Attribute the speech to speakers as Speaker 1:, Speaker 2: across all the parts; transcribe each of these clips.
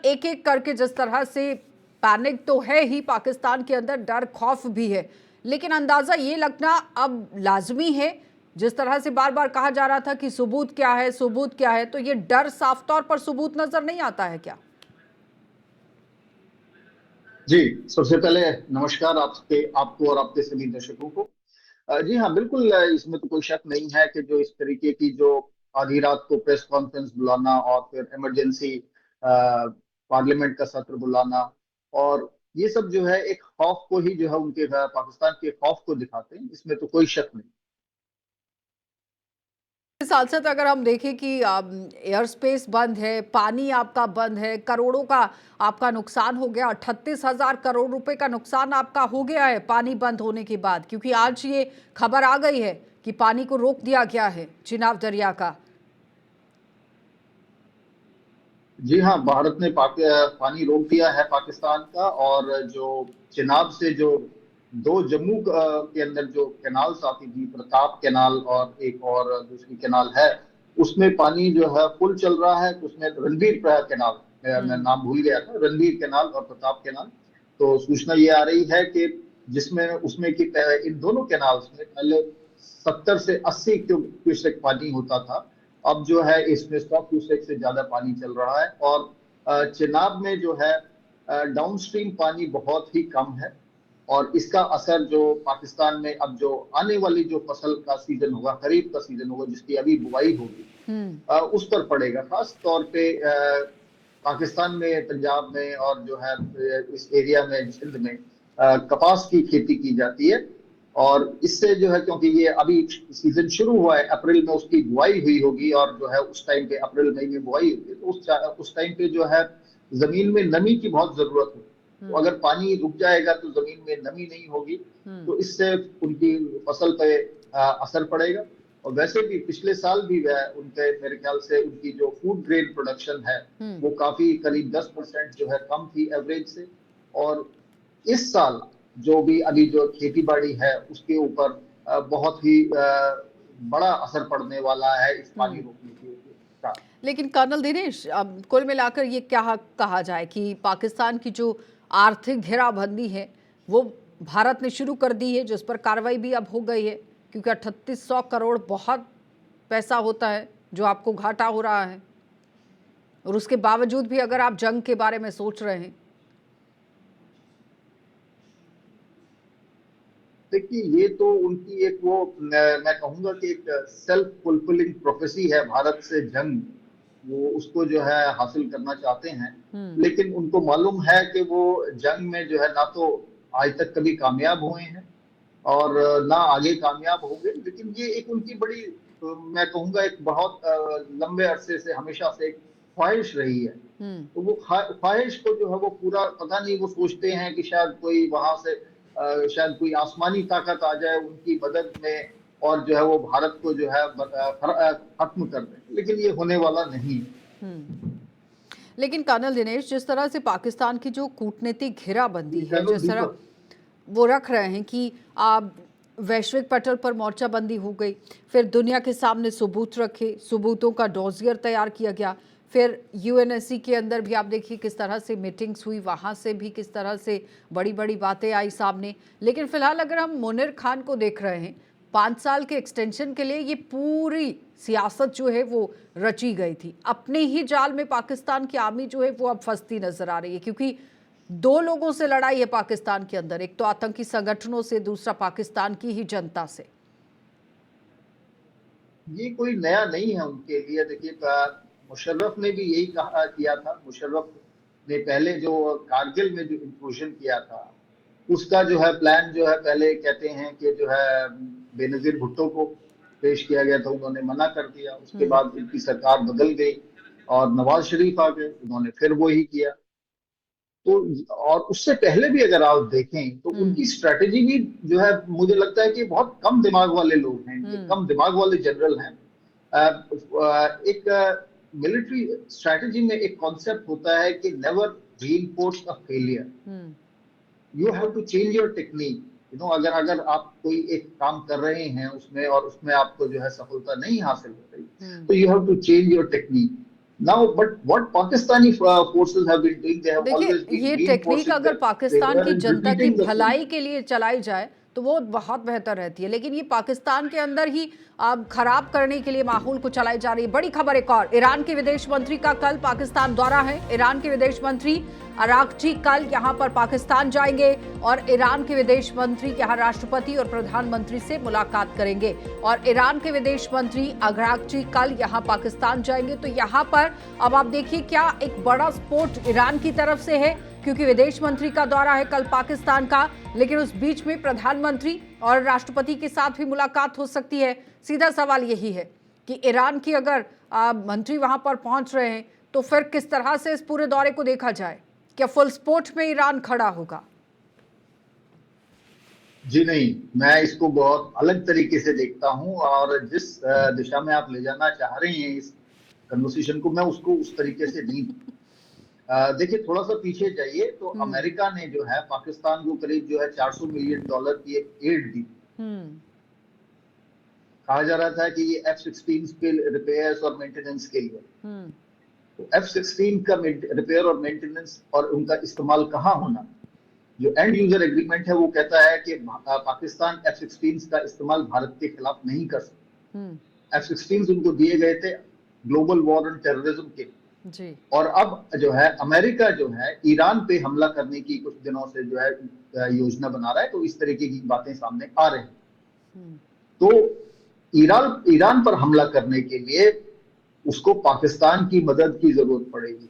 Speaker 1: एक एक करके जिस तरह से पैनिक तो है ही पाकिस्तान के अंदर, डर खौफ भी है, लेकिन अंदाजा ये लगना अब लाजमी है। जिस तरह से बार बार कहा जा रहा था कि सबूत क्या है, सबूत क्या है, तो ये डर साफ तौर पर सबूत नजर नहीं आता है क्या?
Speaker 2: जी, सबसे पहले नमस्कार आपको और आपके सभी दर्शकों को। जी हाँ, बिल्कुल। इसमें तो कोई शक नहीं है कि जो इस तरीके की जो आधी रात को प्रेस कॉन्फ्रेंस बुलाना और फिर इमरजेंसी पार्लियामेंट का सत्र बुलाना, और ये सब जो है एक खौफ को ही जो है उनके पाकिस्तान के खौफ को दिखाते हैं, इसमें तो कोई शक नहीं।
Speaker 1: साथ साथ अगर हम देखें कि एयर स्पेस बंद है, पानी आपका बंद है, करोड़ों का आपका नुकसान हो गया, 38,000 करोड़ रुपए का नुकसान आपका हो गया है पानी बंद होने के बाद, क्योंकि आज ये खबर आ गई है कि पानी को रोक दिया गया है चिनाब दरिया का।
Speaker 2: जी हाँ, भारत ने पानी रोक दिया है पाकिस्तान का। और जो चिनाब से जो दो जम्मू के अंदर जो कैनाल्स आती थी, प्रताप कैनाल और एक और दूसरी कैनाल है, उसमें पानी जो है फुल चल रहा है। उसमें रणवीर कैनाल, मैं
Speaker 1: हम्म।
Speaker 2: नाम भूल गया था, रणवीर कैनाल और प्रताप कैनाल। तो सूचना ये आ रही है कि जिसमें उसमें कि इन दोनों कैनाल्स में पहले 70 से 80 क्यूसेक पानी होता था। अब जो है इसमें 100 क्यूसेक से ज्यादा पानी चल रहा है। और चिनाब में जो है डाउनस्ट्रीम पानी बहुत ही कम है। और इसका असर जो पाकिस्तान में अब जो आने वाली जो फसल का सीजन होगा, खरीफ का सीजन होगा, जिसकी अभी बुआई होगी,
Speaker 1: हम्म।
Speaker 2: उस पर पड़ेगा। खास तौर पे पाकिस्तान में, पंजाब में और जो है इस एरिया में, सिंध में कपास की खेती की जाती है। और इससे जो है, क्योंकि ये अभी सीजन शुरू हुआ है, अप्रैल में उसकी बुआई हुई होगी, और जो है उस टाइम पे अप्रैल मई में बुआई होगी, तो उस टाइम पे जो है जमीन में नमी की बहुत जरूरत होगी। तो
Speaker 1: हम्म।
Speaker 2: अगर पानी रुक जाएगा तो जमीन में नमी नहीं होगी,
Speaker 1: हम्म।
Speaker 2: तो इससे उनकी फसल पे असर पड़ेगा। और वैसे भी पिछले साल भी वह उनके, मेरे ख्याल से उनकी जो फूड ग्रेन प्रोडक्शन है
Speaker 1: हम्म।
Speaker 2: वो काफी करीब 10% जो है कम थी एवरेज से। और इस साल जो भी अभी जो खेती बाड़ी है उसके ऊपर बहुत ही बड़ा असर पड़ने वाला है इस पानी
Speaker 1: हम्म।
Speaker 2: रोकने के का।
Speaker 1: लेकिन कर्नल दिनेश, अब कुल मिलाकर ये क्या कहा जाए कि पाकिस्तान की जो आर्थिक घेराबंदी है वो भारत ने शुरू कर दी है, जिस पर कार्रवाई भी अब हो गई है, क्योंकि 3800 करोड़ बहुत पैसा होता है जो आपको घाटा हो रहा है, और उसके बावजूद भी अगर आप जंग के बारे में सोच रहे हैं।
Speaker 2: देखिए, ये तो उनकी एक वो मैं कहूंगा कि एक सेल्फ फुलफिलिंग प्रोफेसी है। भारत से जंग वो उसको जो है हासिल करना चाहते हैं,
Speaker 1: हम्म।
Speaker 2: लेकिन उनको मालूम है कि वो जंग में जो है ना तो आज तक कभी कामयाब हुए हैं और ना आगे कामयाब होंगे। लेकिन ये एक उनकी बड़ी मैं कहूंगा एक बहुत लंबे अरसे से, हमेशा से एक ख्वाहिश रही है।
Speaker 1: हम्म।
Speaker 2: तो वो ख्वाहिश को जो है वो पूरा, पता नहीं, वो सोचते हैं कि शायद कोई वहां से शायद कोई आसमानी ताकत आ जाए उनकी मदद में, और जो है वो भारत को जो है खत्म कर दे। लेकिन ये होने वाला नहीं है।
Speaker 1: हम्म। लेकिन कर्नल दिनेश, जिस तरह से पाकिस्तान की जो कूटनीतिक घेराबंदी
Speaker 2: जी,
Speaker 1: है,
Speaker 2: हेलो
Speaker 1: जिस तरह
Speaker 2: दीपक।
Speaker 1: वो रख रहे हैं कि आप वैश्विक पटल पर मोर्चाबंदी हो गई, फिर दुनिया के सामने सबूत रखे, सबूतों का डॉजियर तैयार किया गया, फिर यूएनएससी के अंदर भी आप देखिए किस तरह से मीटिंग्स हुई, वहाँ से भी किस तरह से बड़ी बड़ी बातें आई सामने। लेकिन फिलहाल अगर हम मुनीर खान को देख रहे हैं, 5 साल के एक्सटेंशन के लिए ये पूरी सियासत जो है वो रची गई थी। अपने ही जाल में पाकिस्तान की आर्मी जो है वो अब फंसती नजर आ रही है, क्योंकि दो लोगों से लड़ाई है पाकिस्तान के अंदर, एक तो आतंकी संगठनों से, दूसरा पाकिस्तान की ही जनता से।
Speaker 2: ये कोई नया नहीं है उनके लिए। देखिए, मुशर्रफ ने भी यही कहा किया था। मुशर्रफ ने पहले जो कारगिल में जो इंक्लूजन किया था, उसका जो है प्लान जो है, पहले कहते हैं कि जो है बेनजीर भुट्टो को पेश किया गया था, उन्होंने मना कर दिया। उसके
Speaker 1: हम्म।
Speaker 2: बाद उनकी सरकार बदल गई और नवाज शरीफ आ गए, उन्होंने फिर वो ही किया। तो और उससे पहले भी अगर आप देखें तो
Speaker 1: हम्म।
Speaker 2: उनकी स्ट्रेटेजी भी जो है, मुझे लगता है कि बहुत कम दिमाग वाले लोग हैं, ये
Speaker 1: हम्म।
Speaker 2: कम दिमाग वाले जनरल हैं। एक मिलिट्री स्ट्रेटेजी में एक कॉन्सेप्ट होता है कि never reinforce a failure,
Speaker 1: hmm.
Speaker 2: You have to change your technique. अगर अगर आप कोई एक काम कर रहे हैं उसमें, और उसमें आपको जो है सफलता नहीं हासिल हो रही,
Speaker 1: हम्म।
Speaker 2: तो you have to change your technique. Now, but what Pakistani forces have been doing, they have always
Speaker 1: देखिए,
Speaker 2: been
Speaker 1: ये टेक्निक
Speaker 2: reinforcing
Speaker 1: अगर
Speaker 2: their
Speaker 1: पाकिस्तान
Speaker 2: favor
Speaker 1: की
Speaker 2: and
Speaker 1: जनता की
Speaker 2: repeating the same.
Speaker 1: भलाई के लिए चलाई जाए तो वो बहुत बेहतर रहती है, लेकिन ये पाकिस्तान के अंदर ही अब खराब करने के लिए माहौल को चलाई जा रही है। बड़ी खबर एक और, ईरान के विदेश मंत्री का कल पाकिस्तान दौरा है। ईरान के विदेश मंत्री अरागची कल यहां पर पाकिस्तान जाएंगे और ईरान के विदेश मंत्री यहां राष्ट्रपति और प्रधानमंत्री से मुलाकात करेंगे। और ईरान के विदेश मंत्री अरागची कल यहां पाकिस्तान जाएंगे, तो यहां पर अब आप देखिए क्या एक बड़ा सपोर्ट ईरान की तरफ से है, क्योंकि विदेश मंत्री का दौरा है कल पाकिस्तान का, लेकिन उस बीच में प्रधानमंत्री और राष्ट्रपति के साथ भी मुलाकात हो सकती है। सीधा सवाल यही है कि ईरान की अगर मंत्री वहां पर पहुंच रहे हैं तो फिर किस तरह से इस पूरे दौरे को देखा जाए? क्या फुल सपोर्ट में ईरान खड़ा होगा?
Speaker 2: जी नहीं, मैं इसको बहुत अलग तरीके से देखता हूं, और जिस दिशा में आप ले जाना चाह रही हैं इस कन्वर्सेशन को, मैं उसको उस तरीके से नहीं। देखिए, थोड़ा सा पीछे जाइए तो अमेरिका ने जो है पाकिस्तान को करीब जो है $400 मिलियन की एक एड दी। कहा जा रहा था कि ये F-16 के रिपेयर्स और मेंटेनेंस के लिए। तो F-16 का रिपेयर और मेंटेनेंस और उनका इस्तेमाल कहाँ होना, जो एंड यूजर एग्रीमेंट है वो कहता है कि पाकिस्तान F-16 का इस्तेमाल भारत के खिलाफ नहीं कर सकता। F-16 उनको दिए गए थे ग्लोबल वॉर ऑन टेररिज्म के जी। और अब जो है अमेरिका जो है ईरान पे हमला करने की कुछ दिनों से जो है योजना बना रहा है, तो इस तरीके की बातें सामने आ रही हैं। तो ईरान पर हमला करने के लिए उसको पाकिस्तान की मदद की जरूरत पड़ेगी।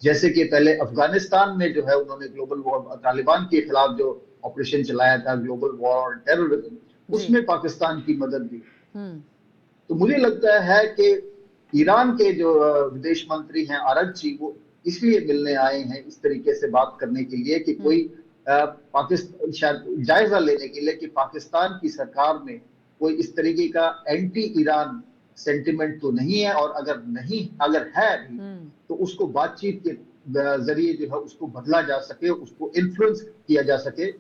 Speaker 2: जैसे कि पहले अफगानिस्तान में जो है उन्होंने ग्लोबल वॉर तालिबान के खिलाफ जो ऑपरेशन चलाया था, ग्लोबल वॉर ऑन टेररिज्म, उसमें पाकिस्तान की मदद दी। तो मुझे लगता है कि ईरान के जो विदेश मंत्री हैं आरगची, वो इसलिए मिलने आए हैं इस तरीके से बात करने के लिए कि कोई पाकिस्तान शायद जायजा लेने के लिए कि पाकिस्तान की सरकार में कोई इस तरीके का एंटी ईरान सेंटिमेंट तो नहीं है, और अगर है भी तो उसको बातचीत के जरिए जो है उसको बदला जा सके, उसको इन्फ्लुएंस किया जा सके,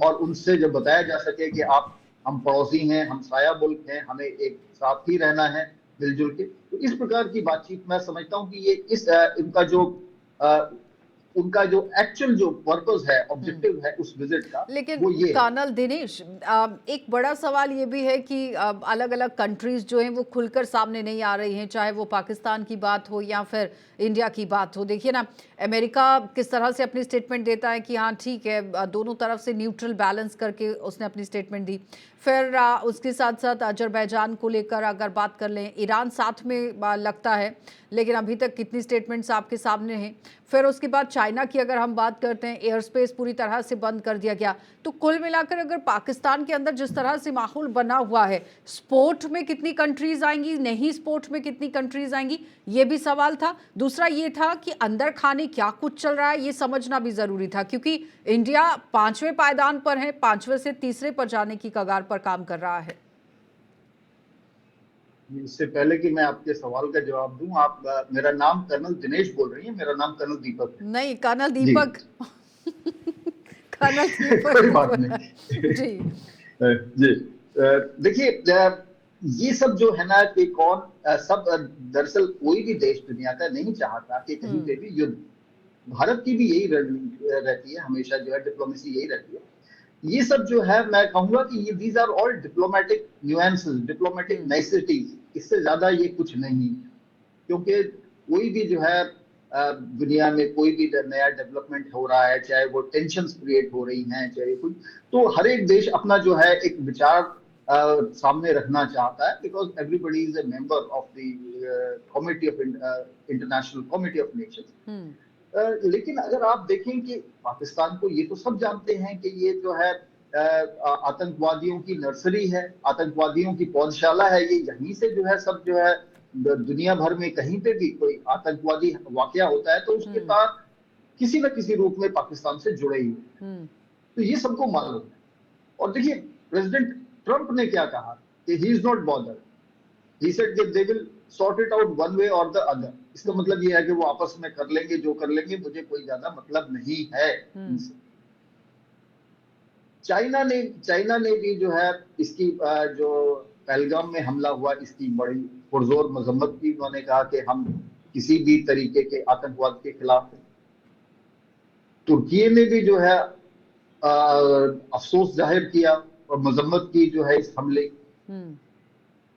Speaker 2: और उनसे जब बताया जा सके कि हम पड़ोसी हैं, हम साया मुल्क हैं, हमें एक साथ ही रहना है मिलजुल के। तो इस प्रकार की बातचीत मैं समझता हूं कि ये उनका जो एक्चुअल जो पर्पस है, ऑब्जेक्टिव है उस विजिट का,
Speaker 1: लेकिन
Speaker 2: वो ये
Speaker 1: कर्नल दिनेश, एक बड़ा सवाल ये भी है कि अलग अलग कंट्रीज जो हैं वो खुलकर सामने नहीं आ रही हैं, चाहे वो पाकिस्तान की बात हो या फिर इंडिया की बात हो। देखिए ना, अमेरिका किस तरह से अपनी स्टेटमेंट देता है कि हाँ ठीक है, दोनों तरफ से न्यूट्रल बैलेंस करके उसने अपनी स्टेटमेंट दी। फिर उसके साथ साथ अजरबैजान को लेकर अगर बात कर लें, ईरान साथ में लगता है, लेकिन अभी तक कितनी स्टेटमेंट्स आपके सामने हैं। फिर उसके बाद चाइना की अगर हम बात करते हैं, एयर स्पेस पूरी तरह से बंद कर दिया गया। तो कुल मिलाकर अगर पाकिस्तान के अंदर जिस तरह से माहौल बना हुआ है, स्पोर्ट में कितनी कंट्रीज आएंगी, नहीं स्पोर्ट में कितनी कंट्रीज आएंगी, ये भी सवाल था। दूसरा ये था कि अंदर खाने क्या कुछ चल रहा है, ये समझना भी जरूरी था, क्योंकि इंडिया 5वें पायदान पर है, 5वें से तीसरे पर जाने की कगार पर काम कर रहा है।
Speaker 2: इससे पहले कि मैं आपके सवाल का जवाब दूं, आप मेरा नाम कर्नल दिनेश बोल रही हैं, मेरा नाम कर्नल दीपक है।
Speaker 1: नहीं, कर्नल दीपक कर्नल दीपक
Speaker 2: कोई बात नहीं
Speaker 1: जी
Speaker 2: जी। देखिए, ये सब जो है ना कि सब दरअसल कोई भी देश दुनिया का नहीं चाहता कि कहीं पे भी युद्ध। भारत की भी यही रणनीति रहती है, हमेशा जो है डिप्लोमेसी यही रहती है। ये सब जो है मैं कहूंगा कि ये these are all diplomatic nuances, diplomatic niceties, इससे ज्यादा ये कुछ नहीं। क्योंकि कोई भी जो है दुनिया में कोई भी नया डेवलपमेंट हो रहा है, चाहे वो टेंशंस क्रिएट हो रही हैं, चाहे कुछ, तो हर एक देश अपना जो है एक विचार सामने रखना चाहता है, because everybody is a member of the committee of international committee of Nations. लेकिन अगर आप देखें कि पाकिस्तान को, ये तो सब जानते हैं कि ये जो है आतंकवादियों की नर्सरी है, आतंकवादियों की पौधशाला है। ये यहीं से जो है सब जो है दुनिया भर में कहीं पे भी कोई आतंकवादी वाकया होता है तो उसके तार किसी न किसी रूप में पाकिस्तान से जुड़े ही। तो ये सबको मालूम है। और देखिए, प्रेसिडेंट ट्रंप ने क्या कहा कि he is not bothered, he said that they will sort it out one way और द अदर। इसका मतलब ये है कि वो आपस में कर लेंगे जो कर लेंगे, मुझे कोई ज्यादा मतलब नहीं है इनसे। चाइना ने भी जो है इसकी जो पहलगाम में हमला हुआ, इसकी बड़ी पुरजोर मजम्मत की। उन्होंने कहा कि हम किसी भी तरीके के आतंकवाद के खिलाफ है। तुर्की ने भी जो है अफसोस जाहिर किया और मजम्मत की जो है इस हमले की।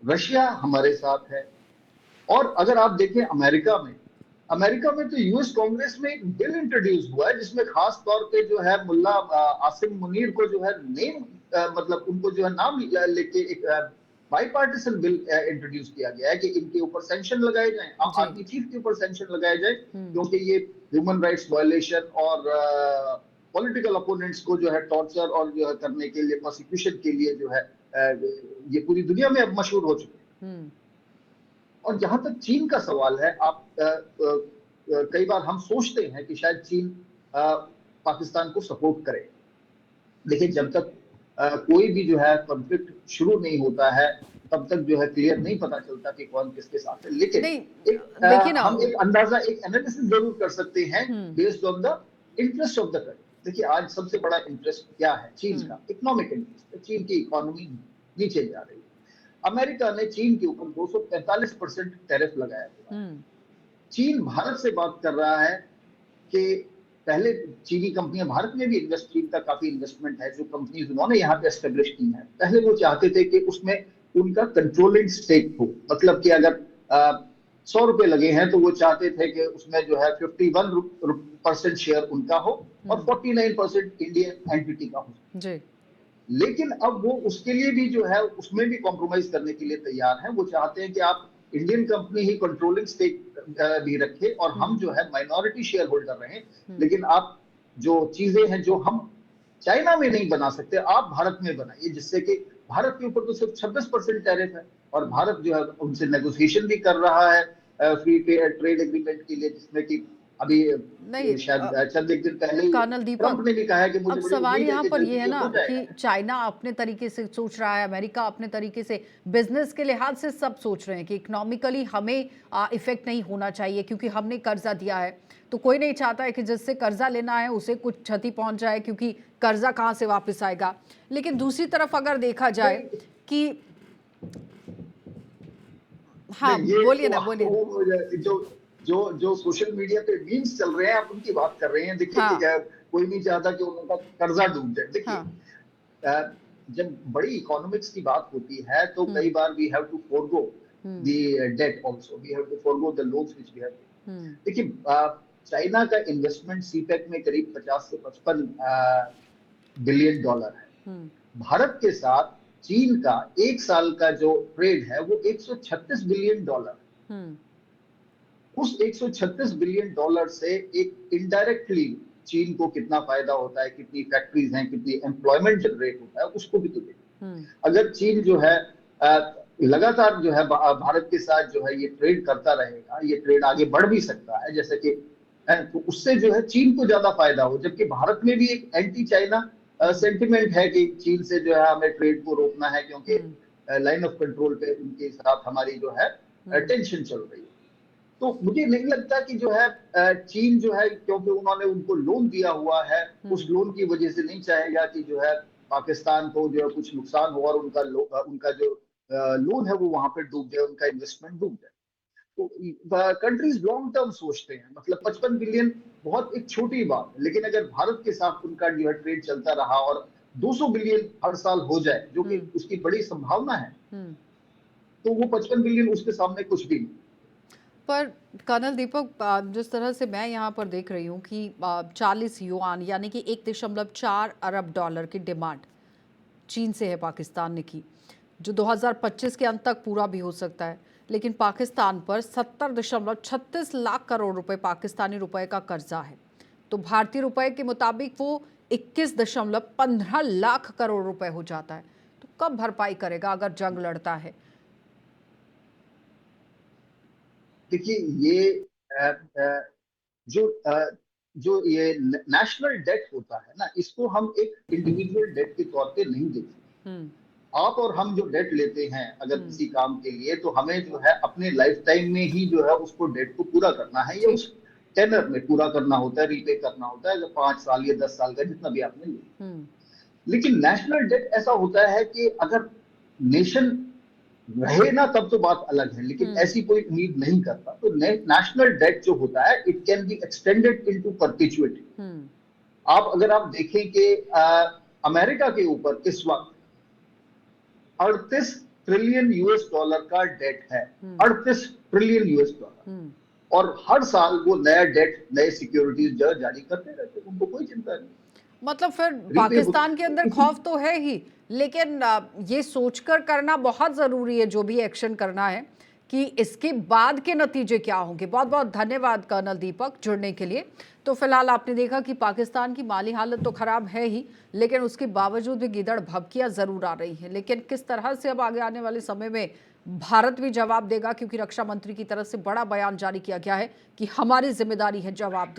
Speaker 2: रशिया हमारे साथ है। और अगर आप देखें अमेरिका में तो यूएस कांग्रेस में एक बिल इंट्रोड्यूस हुआ है जिसमें खास तौर पे जो है मुल्ला आसिम मुनीर को जो है नेम मतलब उनको जो है नाम लेके एक बाईपार्टिसन बिल इंट्रोड्यूस किया गया है कि इनके ऊपर सैंक्शन लगाए जाएं, आर्मी चीफ के ऊपर सैंक्शन लगाए जाए, क्योंकि ये ह्यूमन राइट्स वायलेशन और पॉलिटिकल अपोनेंट्स को जो है टॉर्चर और जो है करने के लिए, प्रोसिक्यूशन के लिए जो है ये पूरी दुनिया में अब मशहूर हो चुके हैं। और जहां तक चीन का सवाल है, आप कई बार हम सोचते हैं कि शायद चीन पाकिस्तान को सपोर्ट करे। देखिए, जब तक कोई भी जो है कॉन्फ्लिक्ट शुरू नहीं होता है तब तक जो है क्लियर नहीं पता चलता कि कौन किसके साथ है। लेकिन
Speaker 1: देखिए ना,
Speaker 2: हम एक अंदाजा, एक एनालिसिस जरूर कर सकते हैं based on the interest of the country. देखिए, आज सबसे बड़ा इंटरेस्ट क्या है चीन का? Economic interest. चीन की इकोनॉमी नीचे जा रही है। अमेरिका ने चीन के ऊपर 245% टैरिफ लगाया हुआ है। चीन भारत से बात कर रहा है कि पहले चीनी कंपनियां, भारत में भी चीन का काफी इन्वेस्टमेंट है, जो कंपनीज उन्होंने यहाँ पे एस्टेब्लिश की है। पहले वो चाहते थे कि उसमें उनका कंट्रोलिंग स्टेक हो, मतलब कि अगर 100 रुपए लगे हैं तो वो चाहते थे कि उसमें जो है 51% शेयर उनका हो और 49% इंडियन एंटिटी का हो। लेकिन अब वो उसके लिए भी जो है उसमें भी कॉम्प्रोमाइज करने के लिए तैयार हैं। वो चाहते हैं कि आप इंडियन कंपनी ही कंट्रोलिंग स्टेक भी रखे और हम जो है माइनॉरिटी शेयर होल्डर रहें, लेकिन आप जो चीजें हैं जो हम चाइना में नहीं बना सकते, आप भारत में बनाइए, जिससे कि भारत के ऊपर तो सिर्फ 26% टैरिफ है और भारत जो है उनसे नेगोशिएशन भी कर रहा है फ्री ट्रेड एग्रीमेंट के लिए, जिसमें कि अभी शायद चंद एक दिन पहले
Speaker 1: कर्नल दीपक,
Speaker 2: ट्रंप ने भी कहा है कि मुझे
Speaker 1: अब सवाल यहाँ पर ये है ना कि
Speaker 2: जाएगा।
Speaker 1: चाइना अपने तरीके से सोच रहा है, अमेरिका अपने तरीके से, बिजनेस के लिहाज से सब सोच रहे हैं कि इकोनॉमिकली हमें इफेक्ट नहीं होना चाहिए क्योंकि हमने कर्जा दिया है। तो कोई नहीं चाहता है कि जिससे कर्जा लेना है उसे कुछ क्षति पहुंच जाए, क्योंकि कर्जा कहाँ से वापस आएगा। लेकिन दूसरी तरफ अगर देखा जाए कि हाँ, बोलिए ना, बोलिए।
Speaker 2: जो सोशल मीडिया पे मीम्स चल रहे हैं, आप उनकी बात कर रहे हैं। देखिए, कोई नहीं चाहता कि उनका कर्जा डूब जाए। देखिए, जब बड़ी इकोनॉमिक्स की बात होती है तो कई बार we have to forgo the debt also, we have to forgo the loans which we have. देखिए, चाइना का इन्वेस्टमेंट सीपेक में करीब 50 से 55 बिलियन डॉलर है। भारत के साथ चीन का एक साल का जो ट्रेड है वो 136 बिलियन डॉलर। उस 136 बिलियन डॉलर से एक इनडायरेक्टली चीन को कितना फायदा होता है, कितनी फैक्ट्रीज हैं, कितनी एम्प्लॉयमेंट जनरेट होता है, उसको भी तो देखिए। अगर चीन जो है लगातार जो है भारत के साथ जो है ये ट्रेड करता रहेगा, ये ट्रेड आगे बढ़ भी सकता है, जैसे कि तो उससे जो है चीन को ज्यादा फायदा हो। जबकि भारत में भी एक एंटी चाइना सेंटिमेंट है कि चीन से जो है हमें ट्रेड को रोकना है, क्योंकि लाइन ऑफ कंट्रोल पे उनके साथ हमारी जो है टेंशन चल रही है। तो मुझे नहीं लगता कि जो है चीन जो है, क्योंकि उन्होंने उनको लोन दिया हुआ है, उस लोन की वजह से नहीं चाहेगा कि जो है पाकिस्तान को जो है कुछ नुकसान हो और उनका जो लोन है वो वहां पे डूब जाए, उनका इन्वेस्टमेंट डूब जाए। तो कंट्रीज लॉन्ग टर्म सोचते हैं। मतलब 55 बिलियन बहुत एक छोटी बात है, लेकिन अगर भारत के साथ उनका जो है ट्रेड चलता रहा और 200 बिलियन हर साल हो जाए, जो कि उसकी बड़ी संभावना है, तो वो 55 बिलियन उसके सामने कुछ भी नहीं।
Speaker 1: पर कर्नल दीपक, जिस तरह से मैं यहाँ पर देख रही हूँ कि 40 युआन यानी कि 1.4 अरब डॉलर की डिमांड चीन से है पाकिस्तान ने की, जो 2025 के अंत तक पूरा भी हो सकता है। लेकिन पाकिस्तान पर 70.36 लाख करोड़ रुपए पाकिस्तानी रुपए का कर्जा है। तो भारतीय रुपए के मुताबिक वो 21.15 लाख करोड़ रुपए हो जाता है। तो कब भरपाई करेगा अगर जंग लड़ता है?
Speaker 2: देखिए, ये जो ये नेशनल डेट होता है ना, इसको हम एक इंडिविजुअल डेट के तौर पे नहीं देखते। आप और हम जो डेट लेते हैं अगर किसी काम के लिए, तो हमें जो है अपने लाइफ टाइम में ही जो है उसको डेट को पूरा करना है, या उस टेनर में पूरा करना होता है, रीपे करना होता है, 5 साल या 10 साल का जितना भी आपने लिया। लेकिन नेशनल डेट ऐसा होता है कि अगर नेशन रहे ना तब तो बात अलग है, लेकिन ऐसी कोई उम्मीद नहीं करता। तो नेशनल डेट जो होता है it can be extended into perpetuity. अगर आप देखें कि अमेरिका के ऊपर इस वक्त 38 ट्रिलियन यूएस डॉलर का डेट है। 38 ट्रिलियन यूएस डॉलर। और हर साल वो नया डेट, नए सिक्योरिटीज जो जारी करते रहते, उनको कोई चिंता नहीं।
Speaker 1: मतलब फिर
Speaker 2: रिपे
Speaker 1: पाकिस्तान के अंदर खौफ तो है ही, लेकिन ये सोचकर करना बहुत ज़रूरी है जो भी एक्शन करना है कि इसके बाद के नतीजे क्या होंगे। बहुत बहुत धन्यवाद कर्नल दीपक जुड़ने के लिए। तो फिलहाल आपने देखा कि पाकिस्तान की माली हालत तो खराब है ही, लेकिन उसके बावजूद भी गीदड़ भभकियां ज़रूर आ रही हैं। लेकिन किस तरह से अब आगे आने वाले समय में भारत भी जवाब देगा, क्योंकि रक्षा मंत्री की तरफ से बड़ा बयान जारी किया गया है कि हमारी जिम्मेदारी है जवाब देना।